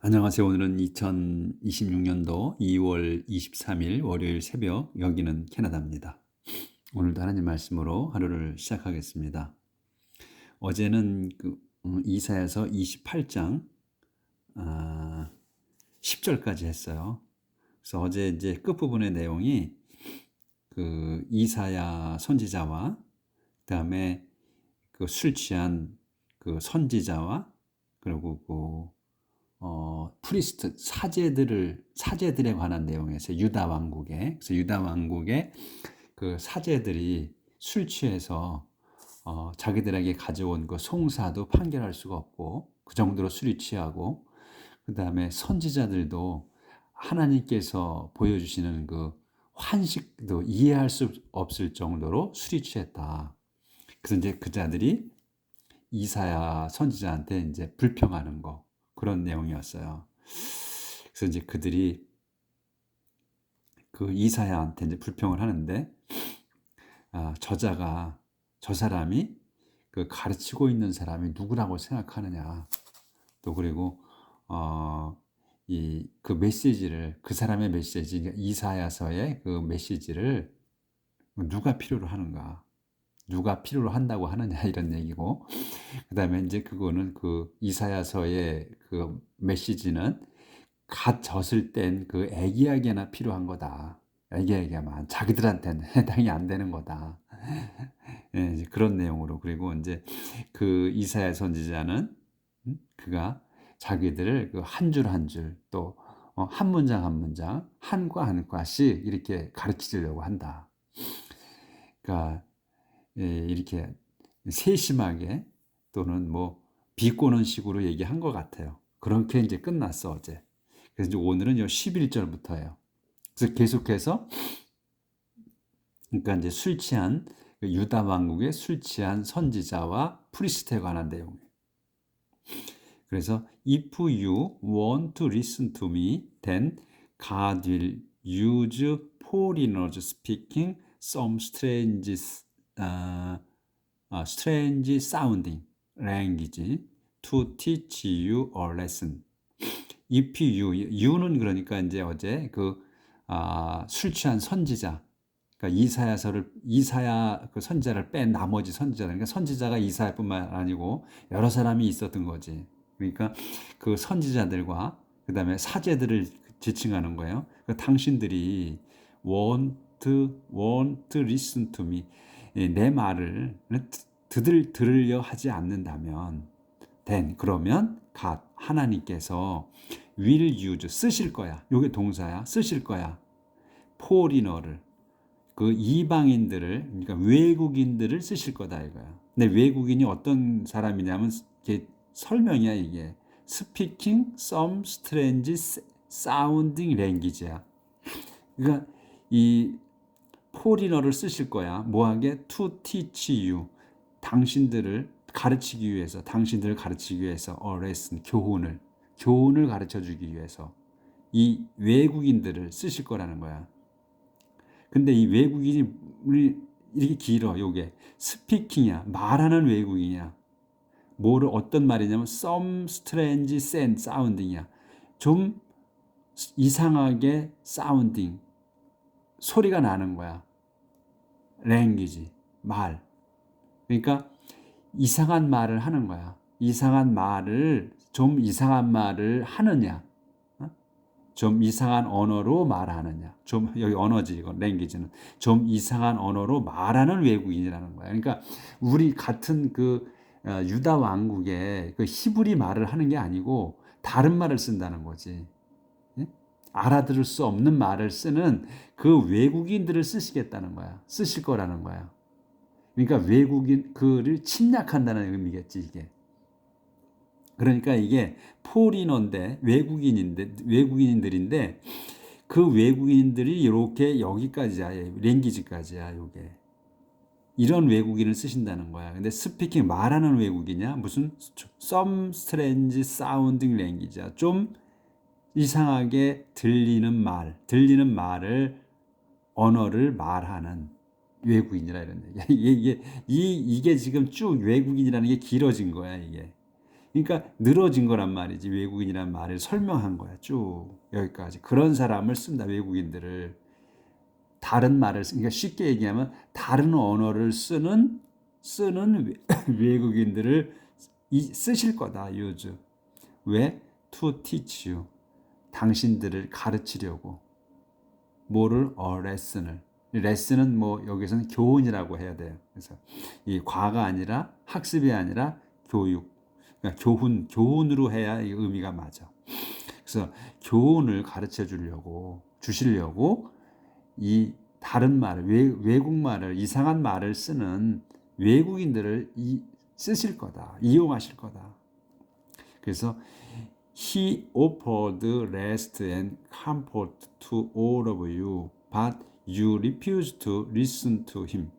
안녕하세요. 오늘은 2026년도 2월 23일 월요일 새벽, 여기는 캐나다입니다. 오늘도 하나님 말씀으로 하루를 시작하겠습니다. 어제는 이사야서 28장 10절까지 했어요. 그래서 어제 이제 끝부분의 내용이 그 이사야 선지자와 그다음에 그 술 취한 그 선지자와 그리고 프리스트 사제들에 관한 내용에서 유다 왕국에, 그래서 유다 왕국의 그 사제들이 술 취해서 자기들에게 가져온 그 송사도 판결할 수가 없고 그 정도로 술이 취하고, 그 다음에 선지자들도 하나님께서 보여주시는 그 환식도 이해할 수 없을 정도로 술이 취했다. 그래서 이제 그 자들이 이사야 선지자한테 이제 불평하는 거, 그런 내용이었어요. 그래서 이제 그들이 그 이사야한테 이제 불평을 하는데, 저 사람이 그 가르치고 있는 사람이 누구라고 생각하느냐, 또 그리고 이 그 메시지를, 그 사람의 메시지, 그러니까 이사야서의 그 메시지를 누가 필요로 하는가, 누가 필요로 한다고 하느냐, 이런 얘기고, 그 다음에 이제 그거는 그 이사야서의 그 메시지는 갓 젖을 땐 그 애기에게나 필요한 거다. 애기에게만, 자기들한테는 해당이 안 되는 거다. 예, 이제 그런 내용으로. 그리고 이제 그 이사야 선지자는 그가 자기들을 그 한 줄 한 줄, 또 한 문장 한 문장, 한과 한과씩 이렇게 가르치려고 한다. 그러니까 이렇게 세심하게, 또는 뭐 비꼬는 식으로 얘기한 것 같아요. 그렇게 이제 끝났어, 어제. 그래서 이제 오늘은 11절부터예요. 그래서 계속해서, 그러니까 이제 술 취한 유다 왕국의 술 취한 선지자와 프리스트에 관한 내용이에요. 그래서 if you want to listen to me, then God will use foreigners speaking some strange sounding language to teach you a lesson. if you는 그러니까 이제 어제 술 취한 선지자, 그러니까 이사야 그 선지자를 뺀 나머지 선지자, 그러니까 선지자가 이사야뿐만 아니고 여러 사람이 있었던 거지. 그러니까 그 선지자들과 그 다음에 사제들을 지칭하는 거예요. 그러니까 당신들이 want to listen to me, 내 말을 들으려 하지 않는다면, then 그러면 God 하나님께서 will use 쓰실 거야. 요게 동사야. 쓰실 거야. 포리너를, 그 이방인들을, 그러니까 외국인들을 쓰실 거다 이거야. 근데 외국인이 어떤 사람이냐면 이게 설명이야, 이게. Speaking some strange sounding language야. 그러니까 이 포리너를 쓰실 거야. 뭐하게? To teach you. 당신들을 가르치기 위해서, 당신들을 가르치기 위해서, lesson, 교훈을 가르쳐 주기 위해서 이 외국인들을 쓰실 거라는 거야. 근데 이 외국인이 이렇게 길어. 요게 스피킹이야. 말하는 외국인이야. 뭐를, 어떤 말이냐면 some strange sounding이야. 좀 이상하게 sounding, 소리가 나는 거야. language, 말. 그러니까 이상한 말을 하는 거야. 좀 이상한 말을 하느냐, 좀 이상한 언어로 말하느냐, 여기 언어지, 이거 랭귀지는 좀 이상한 언어로 말하는 외국인이라는 거야. 그러니까 우리 같은 유다 왕국의 그 히브리 말을 하는 게 아니고 다른 말을 쓴다는 거지. 예? 알아들을 수 없는 말을 쓰는 그 외국인들을 쓰시겠다는 거야. 쓰실 거라는 거야. 그러니까 외국인 그를 침략한다는 의미겠지, 이게. 그러니까 이게 포리너인데, 외국인들인데 그 외국인들이 이렇게 여기까지야, 랭귀지까지야, 요게. 이런 외국인을 쓰신다는 거야. 근데 스피킹, 말하는 외국이냐? 무슨 some strange sounding language야. 좀 이상하게 들리는 말을, 언어를 말하는 외국인이라 이런 얘기야. 이게 지금 쭉 외국인이라는 게 길어진 거야, 이게. 그러니까 늘어진 거란 말이지. 외국인이란 말을 설명한 거야. 쭉 여기까지. 그런 사람을 쓴다. 외국인들을. 다른 말을 그러니까 쉽게 얘기하면 다른 언어를 쓰는 외국인들을 쓰실 거다. use. 왜? To teach you. 당신들을 가르치려고. 뭐를? lesson을. 레슨은 뭐 여기서는 교훈이라고 해야 돼요. 그래서 이 과가 아니라 학습이 아니라 교육. 그러니까 교훈으로 해야 이 의미가 맞아. 그래서 교훈을 가르쳐 주시려고 이 다른 말을 외국말을 이상한 말을 쓰는 외국인들을 쓰실 거다. 이용하실 거다. 그래서 He offered rest and comfort to all of you, but you refused to listen to him.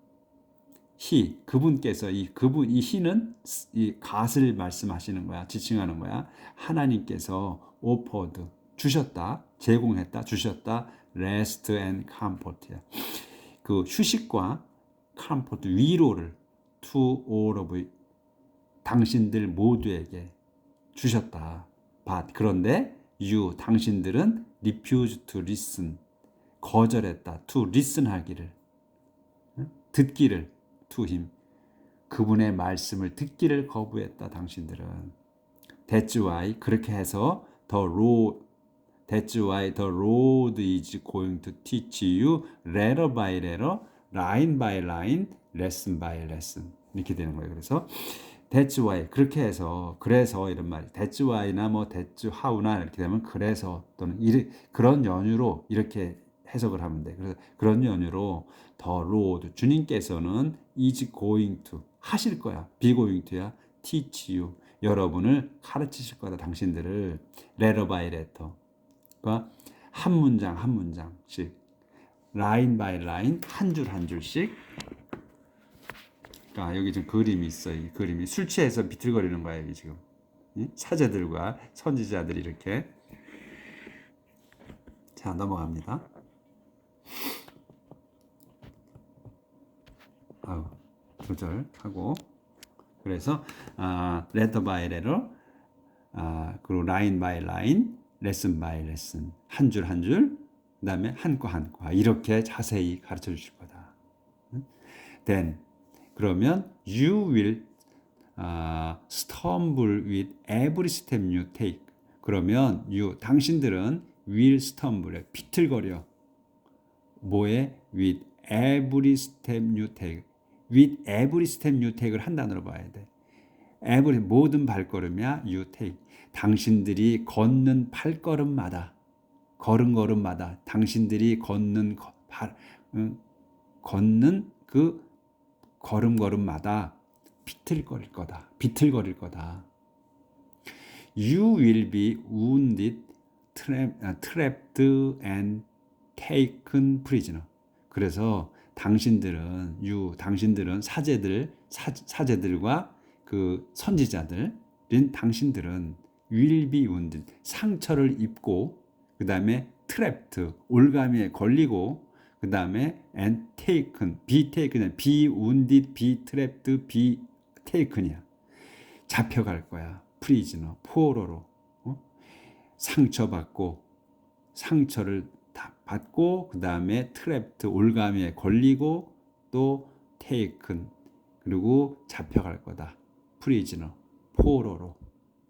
He, 그분께서 이 he는 이 갓을 말씀하시는 거야. 지칭하는 거야. 하나님께서 offered, 주셨다. 제공했다. 주셨다. rest and comfort야. 그 휴식과 comfort, 위로를 to all of you, 당신들 모두에게 주셨다. But, 그런데 you, 당신들은 refused to listen, 거절했다. to listen 하기를, 듣기를, to him, 그분의 말씀을 듣기를 거부했다. 당신들은. That's why, 그렇게 해서 That's why the Lord is going to teach you letter by letter, line by line, lesson by lesson. 이렇게 되는 거예요. 그래서 That's why, 그렇게 해서, 그래서 이런 말이 That's why나 뭐 That's how나 이렇게 되면 그래서 또는 그런 연유로 이렇게 해석을 하면 돼. 그래서 그런 연유로 the Lord, 주님께서는 is going to, 하실 거야. be going to야. teach you, 여러분을 가르치실 거다. 당신들을 letter by letter. 그러니까 한 문장 한 문장씩, 라인 바이 라인, 한 줄 한 줄씩. 그러니까 여기 지금 그림이 있어. 이 그림이 술 취해서 비틀거리는 거야. 여기 지금 사제들과 선지자들이 이렇게. 자, 넘어갑니다. 조절하고. 그래서 레터 바이 레터, 그리고 라인 바이 라인, 레슨 바이 레슨, 한 줄 한 줄, 그다음에 한 과 한 과, 이렇게 자세히 가르쳐 주실 거다. Then, 그러면 you will stumble with every step you take. 그러면 당신들은 will stumble, 비틀거려. 뭐에? with every step you take. with every step you take를 한 단어로 봐야 돼. every, 모든 발걸음이야. you take. 당신들이 걷는 발걸음마다, 걸음마다, 당신들이 걷는 그 걸음마다 비틀거릴 거다. You will be wounded, trapped and taken prisoner. 그래서 당신들은 사제들과 그 선지자들은, 당신들은 will be wounded, 상처를 입고, 그 다음에 trapped, 올가미에 걸리고, 그 다음에 and taken, be taken, be wounded, be trapped, be taken이야. 잡혀갈 거야. prisoner, 포로로. 상처를 다 받고, 그 다음에 trapped, 올가미에 걸리고, 또 taken, 그리고 잡혀갈 거다. prisoner, 포로로.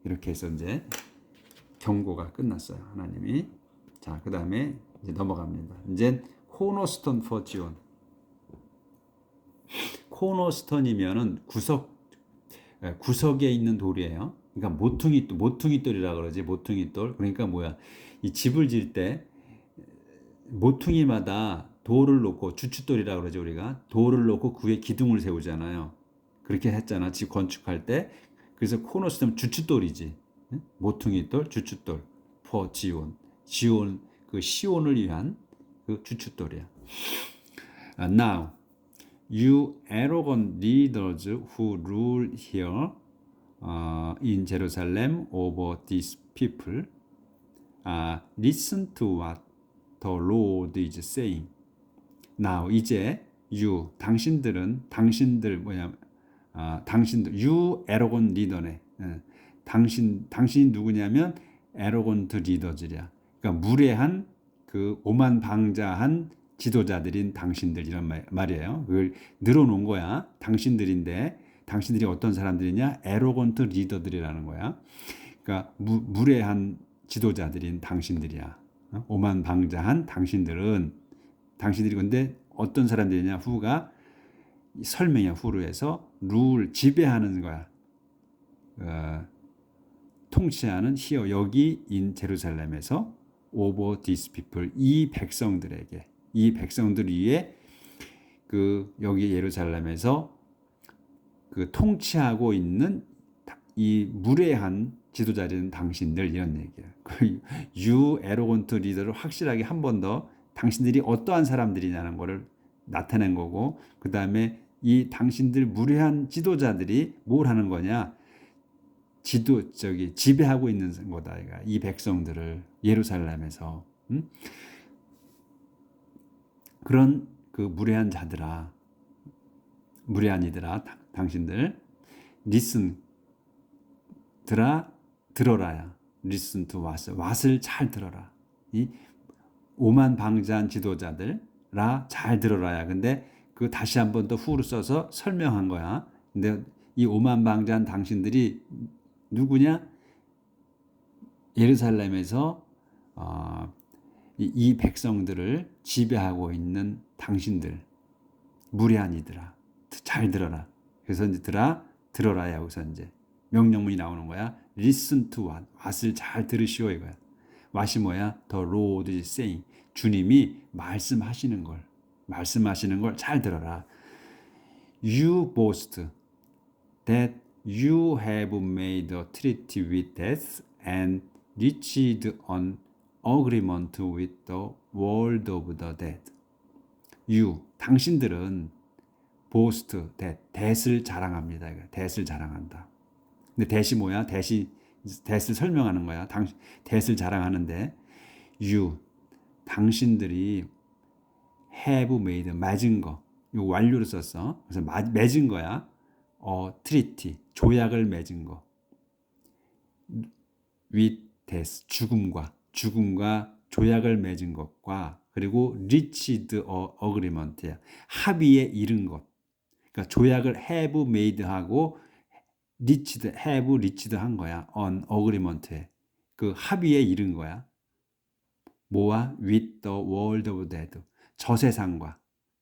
이렇게 해서 이제 경고가 끝났어요. 하나님이. 자, 그 다음에 이제 넘어갑니다. 이제 코너스톤 for 지온. 코너스톤이면은 구석에 있는 돌이에요. 그러니까 모퉁이돌이라고 그러지. 모퉁이돌. 그러니까 뭐야? 이 집을 지을 때 모퉁이마다 돌을 놓고, 주춧돌이라고 그러죠. 우리가 돌을 놓고 그 위에 기둥을 세우잖아요. 그렇게 했잖아. 집 건축할 때. 그래서 코너스톤 주춧돌이지. 모퉁이돌, 주춧돌. for 지온, 그 시온을 위한 그 주춧돌이야. Now, you arrogant leaders who rule here in Jerusalem over these people, listen to what the Lord is saying. Now, 이제 당신들, you arrogant leader네. 당신이 누구냐면 에로건트 리더들이야. 그러니까 무례한 그 오만방자한 지도자들인 당신들 이런 말이에요. 그걸 늘어놓은 거야. 당신들인데 당신들이 어떤 사람들이냐? 에로건트 리더들이라는 거야. 그러니까 무례한 지도자들인 당신들이야. 오만방자한 당신들이 근데 어떤 사람들이냐? 후가 설명이야. 후로 해서 룰 지배하는 거야. 통치하는 here 여기 in 제루살렘에서 over these people 이 백성들 위에 그 여기 예루살렘에서 그 통치하고 있는 이 무례한 지도자들은 당신들 이런 얘기예요. 그 유 에로건트 리더를 확실하게 한 번 더 당신들이 어떠한 사람들이냐는 거를 나타낸 거고 그 다음에 이 당신들 무례한 지도자들이 뭘 하는 거냐? 지배하고 있는 거다. 이 백성들을 예루살렘에서 그런 그 무례한 자들아, 무례한 이들아, 당신들 listen 들어라야. listen to what을 잘 들어라. 이 오만방자한 지도자들라 잘 들어라야. 근데 그 다시 한 번 더 후로 써서 설명한 거야. 근데 이 오만방자한 당신들이 누구냐? 예루살렘에서 이 백성들을 지배하고 있는 당신들, 무례한 이들아, 잘 들어라. 그래서 이제 들어라 여기서 이제 명령문이 나오는 거야. Listen to what을 잘 들으시오 이거야. what이 뭐야? The Lord is saying. 주님이 말씀하시는 걸 잘 들어라. You boast that you have made a treaty with death and reached an agreement with the world of the dead. You, 당신들은 boast, that을 자랑합니다. that을 자랑한다. 근데 that이 뭐야? that을 설명하는 거야. that을 자랑하는데 you, 당신들이 have made, 맺은 거. 이거 완료로 썼어. 그래서 맺은 거야. treaty, 조약을 맺은 거. with death, 죽음과 조약을 맺은 것과 그리고 reached agreement야. 합의에 이른 것. 그러니까 조약을 have made 하고 have reached 한 거야. on agreement에. 그 합의에 이른 거야. 뭐와? with the world of dead. 저 세상과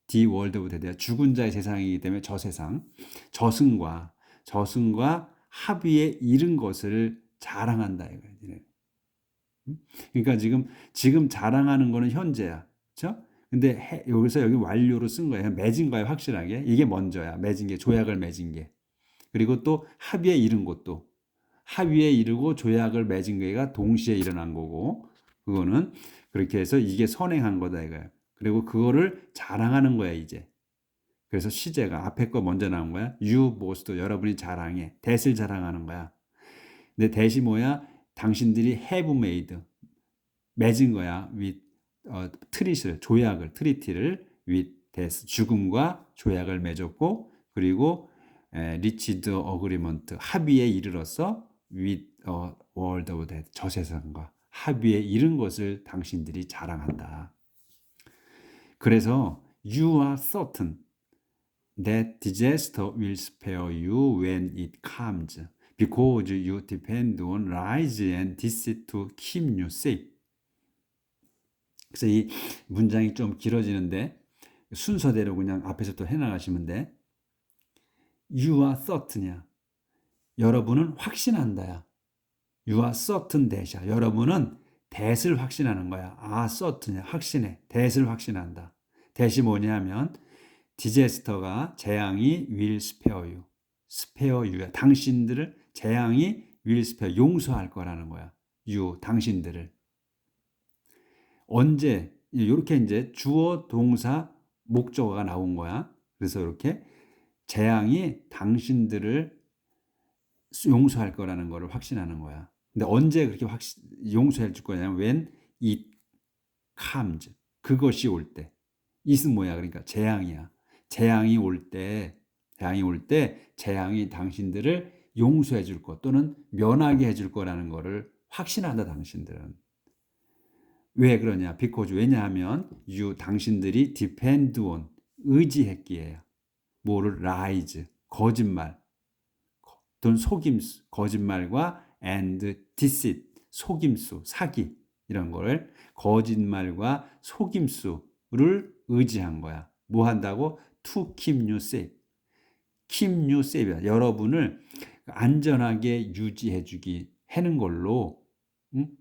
the world of dead. 죽은 자의 세상이기 때문에 저 세상. 저승과 합의에 이른 것을 자랑한다 이거야. 그러니까 지금 자랑하는 거는 현재야. 그렇죠? 근데 여기서 여기 완료로 쓴 거예요. 맺은 거예요, 확실하게. 이게 먼저야. 맺은 게 조약을 맺은 게. 그리고 또 합의에 이른 것도 합의에 이르고 조약을 맺은 게가 동시에 일어난 거고 그거는 그렇게 해서 이게 선행한 거다 이거야. 그리고 그거를 자랑하는 거야, 이제. 그래서 시제가 앞에 거 먼저 나온 거야. You boast, 여러분이 자랑해. that을 자랑하는 거야. 근데 that이 뭐야? 당신들이 have made, 맺은 거야. with 조약을, 트리티를 with death, 죽음과 조약을 맺었고, 그리고 reached agreement, 합의에 이르러서 with world of dead, 저 세상과 합의에 이른 것을 당신들이 자랑한다. 그래서 you are certain that disaster will spare you when it comes. Because you depend on lies and deceit to keep you safe. 그래서 이 문장이 좀 길어지는데 순서대로 그냥 앞에서 또 해나가시면 돼. You are certain이야. 여러분은 확신한다야. You are certain that이야. 여러분은 that을 확신하는 거야. 아, certain이야. 확신해. that을 확신한다. that이 뭐냐면 디제스터가 재앙이 will spare you. spare you야. 당신들을 재앙이 will spare 용서할 거라는 거야. you 당신들을. 언제 이렇게 이제 주어 동사 목적어가 나온 거야. 그래서 이렇게 재앙이 당신들을 용서할 거라는 거를 확신하는 거야. 근데 언제 그렇게 용서해 줄 거냐면 when it comes. 그것이 올 때. it은 뭐야? 그러니까 재앙이야. 재앙이 올 때 재앙이 당신들을 용서해 줄 것 또는 면하게 해줄 거라는 거를 확신한다 당신들은. 왜 그러냐? because 왜냐하면 당신들이 depend on 의지했기에요. 뭐를 lies 거짓말 또는 속임수 거짓말과 and deceit 속임수 사기 이런 거를 거짓말과 속임수를 의지한 거야. 뭐 한다고? to keep you safe. keep you safe. 여러분을 안전하게 유지해 주기 하는 걸로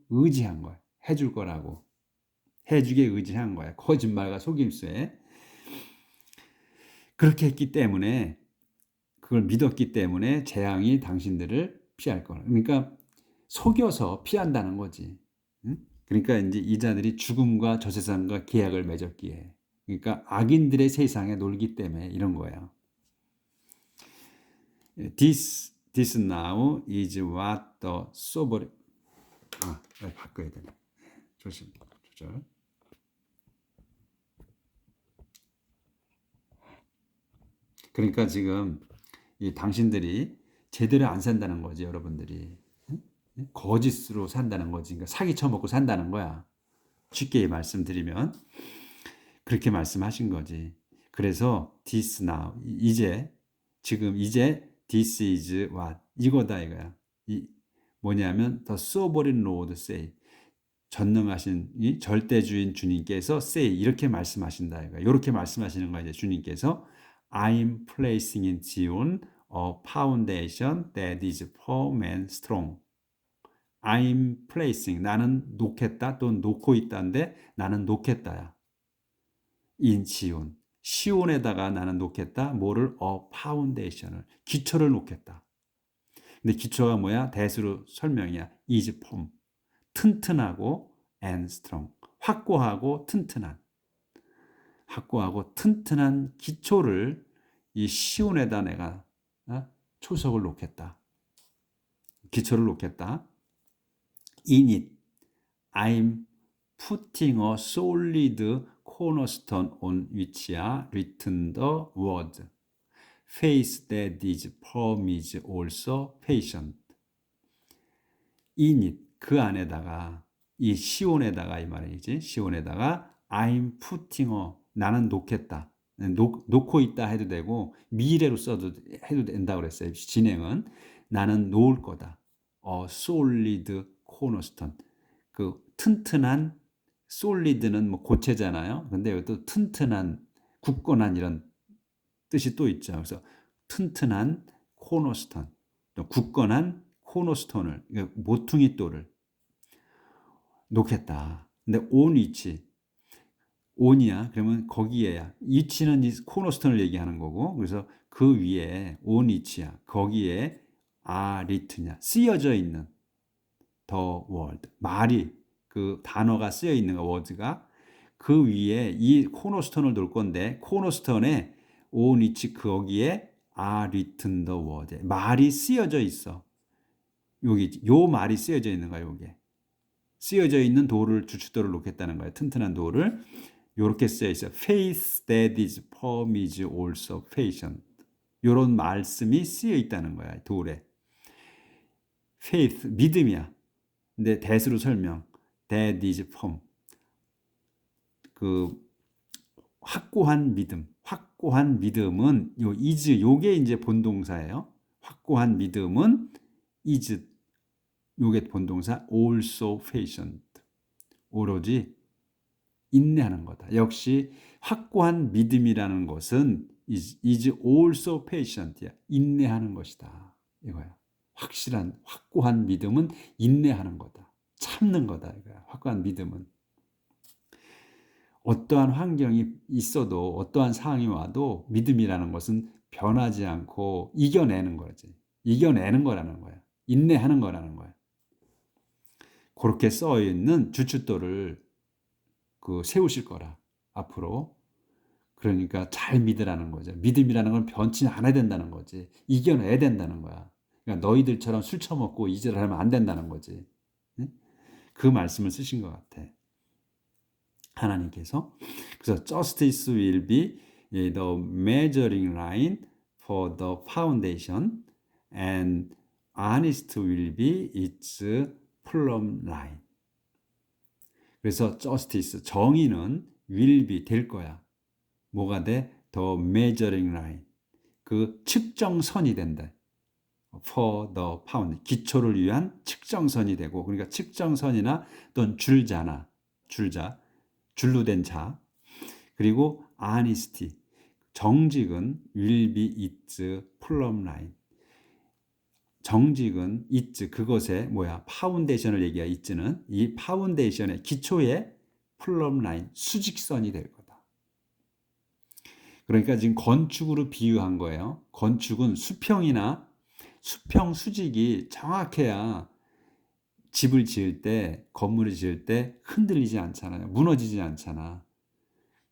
의지한 거야. 해줄 거라고. 해주게 의지한 거야. 거짓말과 속임수에. 그렇게 했기 때문에 그걸 믿었기 때문에 재앙이 당신들을 피할 거라. 그러니까 속여서 피한다는 거지. 그러니까 이제 이 자들이 죽음과 저 세상과 계약을 맺었기에. 그러니까 악인들의 세상에 놀기 때문에 이런 거예요. This now is what the sober. 바꿔야 되네. 조심. 조절. 그러니까 지금 이 당신들이 제대로 안 산다는 거지, 여러분들이. 거짓으로 산다는 거지. 그러니까 사기 쳐먹고 산다는 거야. 쉽게 말씀드리면 그렇게 말씀하신 거지. 그래서 this now 이제 지금 이제 this is what 이거다 이거야. 이 뭐냐면 the sovereign Lord say 전능하신 이 절대주인 주님께서 say 이렇게 말씀하신다 이거야. 이렇게 말씀하시는 거야 이제 주님께서 I'm placing in Zion a foundation that is firm and strong. I'm placing 나는 놓겠다 또 놓고 있다인데 나는 놓겠다야. in Zion 시온에다가 나는 놓겠다. 뭐를? a foundation을 기초를 놓겠다. 근데 기초가 뭐야? 대수로 설명이야. is firm 튼튼하고 and strong 확고하고 튼튼한 기초를 이 시온에다 내가 초석을 놓겠다. 기초를 놓겠다. In it, I'm putting a solid cornerstone on which are written the word. Faith that is firm is also patient. In it, 그 안에다가 이 시온에다가 이 말이지. 시온에다가 I'm putting a 나는 놓겠다. 놓고 있다 해도 되고 미래로 써도 해도 된다고 그랬어요. 진행은 나는 놓을 거다. solid cornerstone. 그 튼튼한 solid는 뭐 고체잖아요. 근데 여기도 튼튼한 굳건한 이런 뜻이 또 있죠. 그래서 튼튼한 cornerstone, 또 굳건한 cornerstone을 모퉁이 돌을 놓겠다. 근데 on 위치 on이야. 그러면 거기에야. 위치는 이 코너스톤을 얘기하는 거고, 그래서 그 위에 on 위치야. 거기에 written냐 쓰여져 있는 the word 말이 그 단어가 쓰여 있는 word가 그 위에 이 코너스톤을 놓을 건데 코너스톤에 on 위치 거기에 written the word 말이 쓰여져 있어. 여기 요 말이 쓰여져 있는 거야. 요게 쓰여져 있는 돌을 주춧돌을 놓겠다는 거야. 튼튼한 돌을. 요렇게 쓰여 있어요. Faith that is firm is also patient. 요런 말씀이 쓰여 있다는 거야. 돌에. Faith, 믿음이야. 근데 that으로 설명. That is firm. 그 확고한 믿음. 확고한 믿음은 요 is 요게 이제 본동사예요. 확고한 믿음은 is 요게 본동사 also patient. 오로지 인내하는 거다. 역시 확고한 믿음이라는 것은 is also patient야. 인내하는 것이다. 이거야. 확고한 믿음은 인내하는 거다. 참는 거다. 이거야. 확고한 믿음은. 어떠한 환경이 있어도 어떠한 상황이 와도 믿음이라는 것은 변하지 않고 이겨내는 거지. 이겨내는 거라는 거야. 인내하는 거라는 거야. 그렇게 써 있는 주춧돌을 세우실 거라 앞으로. 그러니까 잘 믿으라는 거죠. 믿음이라는 건 변치 않아야 된다는 거지. 이겨내야 된다는 거야. 그러니까 너희들처럼 술 처먹고 이질을 하면 안 된다는 거지. 그 말씀을 쓰신 것 같아. 하나님께서. 그래서 justice will be the measuring line for the foundation and honest will be its plumb line. 그래서 justice, 정의는 will be 될 거야. 뭐가 돼? the measuring line. 그 측정선이 된다. for the pound. 기초를 위한 측정선이 되고, 그러니까 측정선이나 또는 줄자나, 줄로 된 자. 그리고 honesty. 정직은 will be its plumb line. 정직은 its, 그것의 파운데이션을 얘기해. it는 이 파운데이션의 기초의 플럼 라인, 수직선이 될 거다. 그러니까 지금 건축으로 비유한 거예요. 건축은 수평이나 수평 수직이 정확해야 집을 지을 때, 건물을 지을 때 흔들리지 않잖아요. 무너지지 않잖아.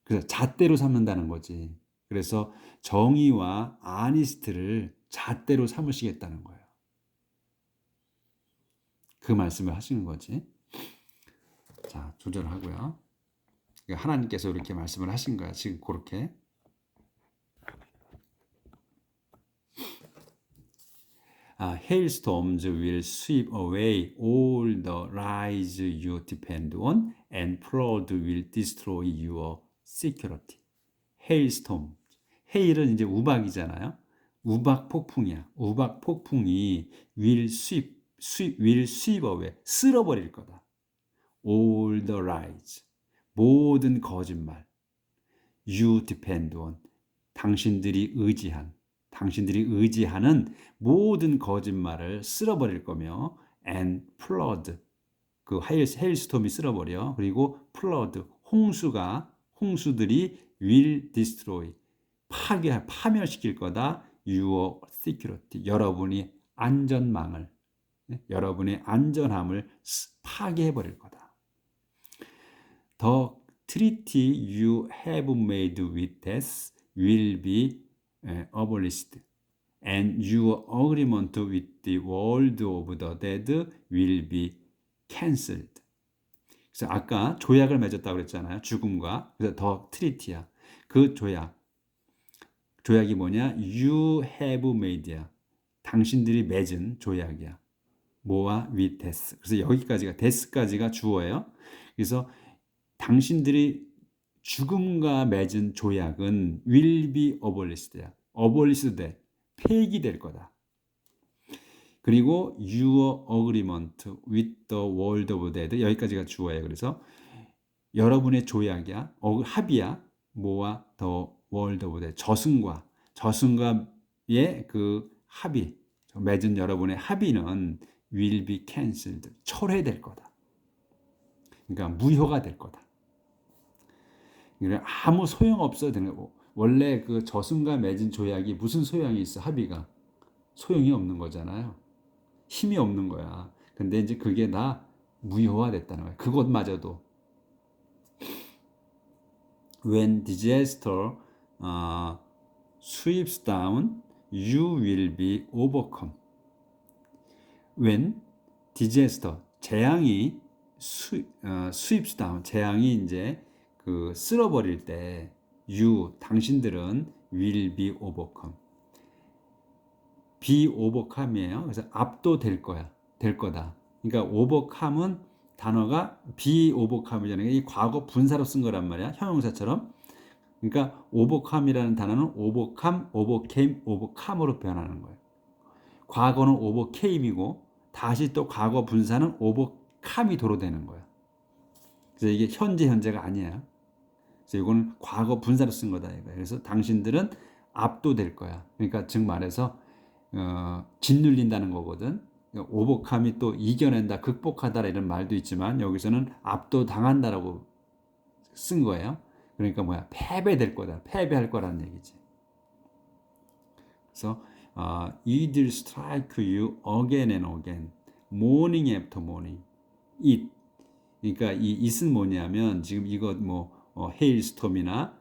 그래서 잣대로 삼는다는 거지. 그래서 정의와 아니스트를 잣대로 삼으시겠다는 거예요. 그 말씀을 하시는 거지. 자, 조절하고요. 하나님께서 이렇게 말씀을 하신 거야. 지금 그렇게. Hailstorms will sweep away all the lies you depend on, and flood will destroy your security. Hailstorm. hail은 이제 우박이잖아요. 우박 폭풍이야. 우박 폭풍이 will sweep away. 쓸어버릴 거다. all the lies. 모든 거짓말. you depend on. 당신들이 의지하는 모든 거짓말을 쓸어버릴 거며, and flood, 그 헤일스톰이 쓸어버려. 그리고 flood, 홍수들이 will destroy, 파멸시킬 거다. your security, 여러분의 안전함을 파괴해버릴 거다. The treaty you have made with death will be abolished, and your agreement with the world of the dead will be cancelled. 그래서 아까 조약을 맺었다고 그랬잖아요. 죽음과. 그래서 더 트리티야. 그 조약이 뭐냐? You have made야. 당신들이 맺은 조약이야. 뭐와? with death. 그래서 여기까지가 death까지가 주어예요. 그래서 당신들이 죽음과 맺은 조약은 will be abolished. abolished 돼. 폐기될 거다. 그리고 your agreement with the world of dead, 여기까지가 주어예요. 그래서 여러분의 조약이야, 합의야. 뭐와? the world of dead, 저승과의 그 합의, 맺은 여러분의 합의는 will be cancelled, 철회될 거다. 그러니까 무효가 될 거다. 아무 소용 없어도 되는 거고, 원래 그 저승과 맺은 조약이 무슨 소용이 있어? 합의가 소용이 없는 거잖아요. 힘이 없는 거야. 근데 이제 그게 다 무효화됐다는 거야. 그것마저도. When disaster sweeps down, you will be overcome. When disaster, 재앙이 sweeps down, 재앙이 이제 그 쓸어버릴 때, you, 당신들은 will be overcome. be overcome이에요. 그래서 압도될 될 거다. 그러니까 overcome은 단어가 be overcome이잖아요. 이 과거 분사로 쓴 거란 말이야. 형용사처럼. 그러니까 overcome이라는 단어는 overcome, overcame, overcome으로 변하는 거예요. 과거는 overcame이고 다시 또 과거 분사는 overcome이 도로되는 거예요. 그래서 이게 현재가 아니야. 그래서 이거는 과거 분사로 쓴 거다. 그래서 당신들은 압도될 거야. 그러니까 즉 말해서 짓눌린다는 거거든. 오버캄이 또 이겨낸다, 극복하다 이런 말도 있지만 여기서는 압도당한다라고 쓴 거예요. 그러니까 패배될 거다, 패배할 거라는 얘기지. 그래서 it will strike you again and again, morning after morning. it, 그러니까 이 it은 뭐냐면 지금 이거 헤일스톰이나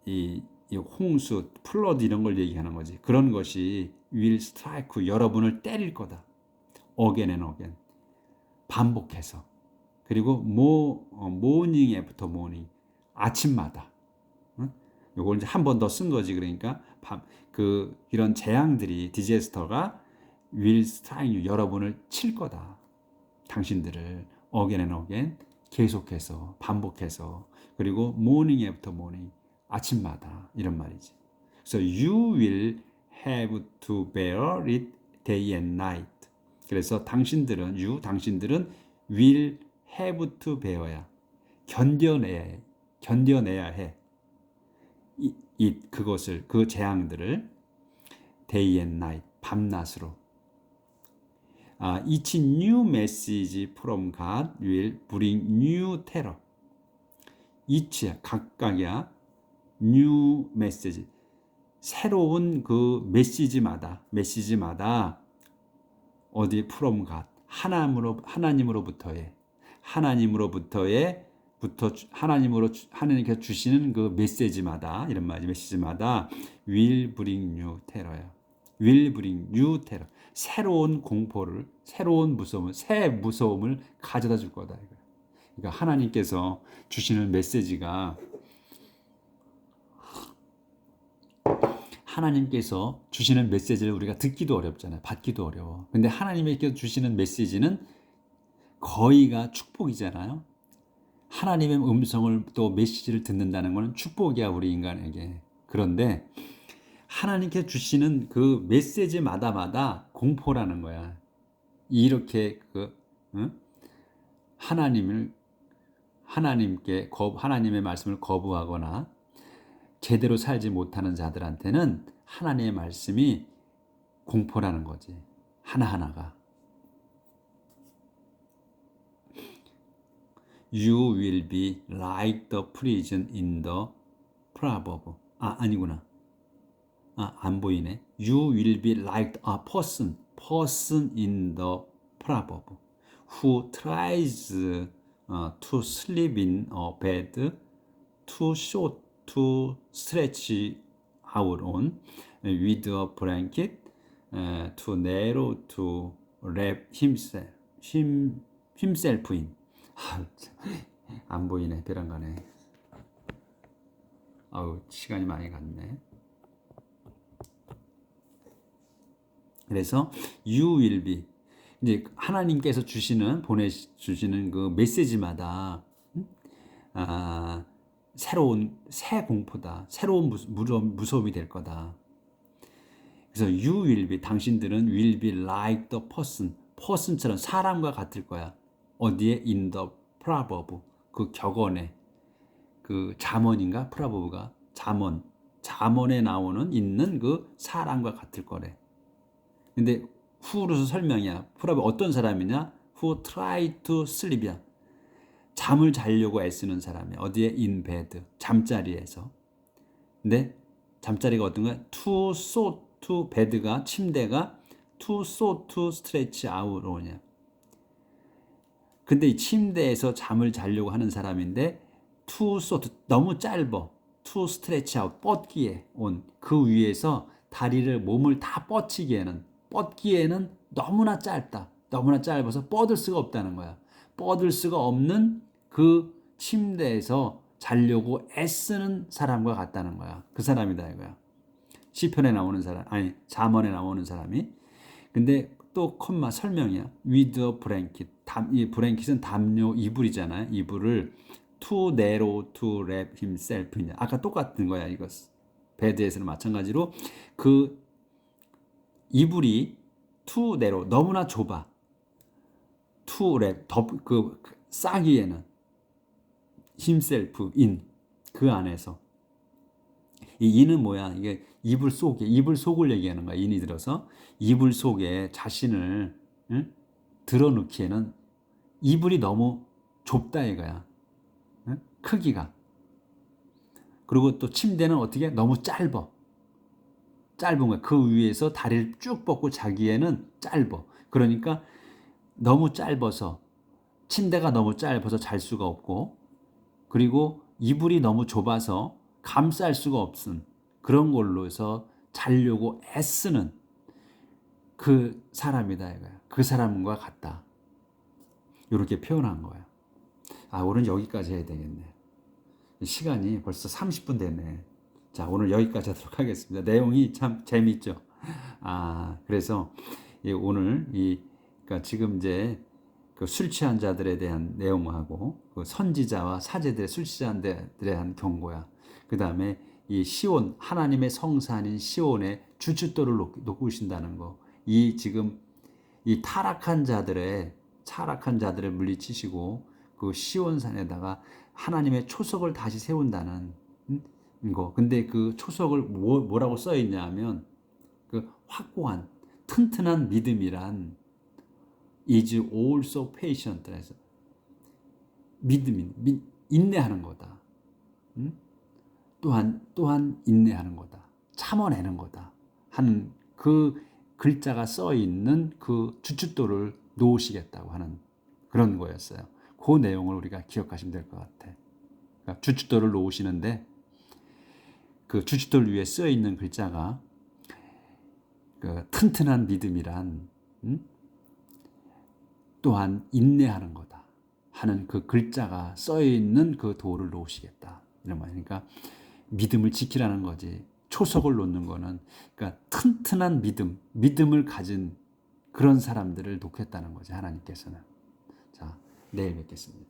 이 홍수, 플러드 이런 걸 얘기하는 거지. 그런 것이 will strike, 여러분을 때릴 거다. again and again. 반복해서. 그리고 morning after morning. 아침마다. 요걸 이제 한 번 더 쓴 거지. 그러니까 이런 재앙들이 디제스터가 will strike you, 여러분을 칠 거다. 당신들을 again and again, 계속해서 반복해서, 그리고 morning after morning, 아침마다, 이런 말이지. 그래서 you will have to bear it day and night. 그래서 당신들은 will have to bear야, 견뎌내야 해. 그것을, 그 재앙들을 day and night, 밤낮으로. Each new message from God will bring new terror. each, 각각이야. new message, 새로운 그 메시지마다 어디 from God, 하나님께서 주시는 그 메시지마다, 이런 말이 메시지마다 will bring new terror야. will bring new terror. 새로운 공포를, 새로운 무서움을, 새 무서움을 가져다 줄 거다. 그러니까 하나님께서 주시는 메시지가, 하나님께서 주시는 메시지를 우리가 듣기도 어렵잖아요. 받기도 어려워. 근데 하나님께서 주시는 메시지는 거의가 축복이잖아요. 하나님의 음성을, 또 메시지를 듣는다는 것은 축복이야, 우리 인간에게. 그런데 하나님께 주시는 그 메시지마다 공포라는 거야. 이렇게 하나님의 말씀을 거부하거나 제대로 살지 못하는 자들한테는 하나님의 말씀이 공포라는 거지. 하나하나가. You will be like the prison in the proverb. 아니구나. 안 보이네. You will be like a person in the proverb, who tries to sleep in a bed too short to stretch out on, with a blanket too narrow to wrap himself in. 안 보이네. 벼랑가네. 시간이 많이 갔네. 그래서 you will be, 이제 하나님께서 주시는 그 메시지마다 새 공포다. 새로운 무서움이 될 거다. 그래서 you will be, 당신들은 will be like the person처럼 사람과 같을 거야. 어디에? in the proverb, 그 격언에, 그 잠언인가? proverb가 잠언에 있는 그 사람과 같을 거래. 근데 who로서 설명이야. proverb 어떤 사람이냐? who try to sleep이야. 잠을 자려고 애쓰는 사람이야. 어디에? in bed, 잠자리에서. 근데 잠자리가 어떤 거야? too short to bed가, 침대가 too short to stretch out on이야. 근데 이 침대에서 잠을 자려고 하는 사람인데 too short, 너무 짧아. to stretch out, 뻗기에 on, 그 위에서 몸을 다 뻗기에는 너무나 짧아서 뻗을 수가 없다는 거야. 뻗을 수가 없는 그 침대에서 자려고 애쓰는 사람과 같다는 거야. 그 사람이다 이거야. 시편에 나오는 사람, 잠언에 나오는 사람이. 근데 또 콤마 설명이야. with a blanket. 이 블랭킷은 담요, 이불이잖아요. 이불을 too narrow to wrap himself in. 아까 똑같은 거야. 이거 베드에서는 마찬가지로 그 이불이 too narrow, 너무나 좁아. to wrap, 싸기에는 himself in, 그 안에서. 이 in은 뭐야? 이게 이불 속을 얘기하는 거야. in이 들어서 이불 속에 자신을 드러넣기에는 이불이 너무 좁다 이거야. 크기가. 그리고 또 침대는 어떻게? 너무 짧은 거야. 그 위에서 다리를 쭉 뻗고 자기에는 짧아. 그러니까 너무 짧아서, 침대가 너무 짧아서 잘 수가 없고, 그리고 이불이 너무 좁아서 감쌀 수가 없음. 그런 걸로 해서 자려고 애쓰는 그 사람이다 이거야. 그 사람과 같다. 이렇게 표현한 거야. 오늘 여기까지 해야 되겠네. 시간이 벌써 30분 됐네. 자, 오늘 여기까지 하도록 하겠습니다. 내용이 참 재밌죠. 그래서 오늘 그러니까 지금 이제 그 술 취한 자들에 대한 내용하고 그 선지자와 사제들의 술 취한 자들에 대한 경고야. 그 다음에 이 시온, 하나님의 성산인 시온의 주춧돌을 놓으신다는 거. 지금 이 타락한 자들을 물리치시고 그 시온산에다가 하나님의 초석을 다시 세운다는 거. 근데 그 초석을 뭐라고 써 있냐 하면 그 확고한 튼튼한 믿음이란 is also patient. 해서 믿음이 인내하는 거다. 또한 인내하는 거다. 참아내는 거다. 하는 그 글자가 써 있는 그 주춧돌을 놓으시겠다고 하는 그런 거였어요. 그 내용을 우리가 기억하시면 될 것 같아. 그러니까 주춧돌을 놓으시는데 그 주춧돌 위에 쓰여 있는 글자가 그 튼튼한 믿음이란 또한 인내하는 거다 하는 그 글자가 써 있는 그 돌을 놓으시겠다 이런 말이니까 믿음을 지키라는 거지. 초석을 놓는 거는 그러니까 튼튼한 믿음을 가진 그런 사람들을 놓겠다는 거지 하나님께서는. 자, 내일 뵙겠습니다.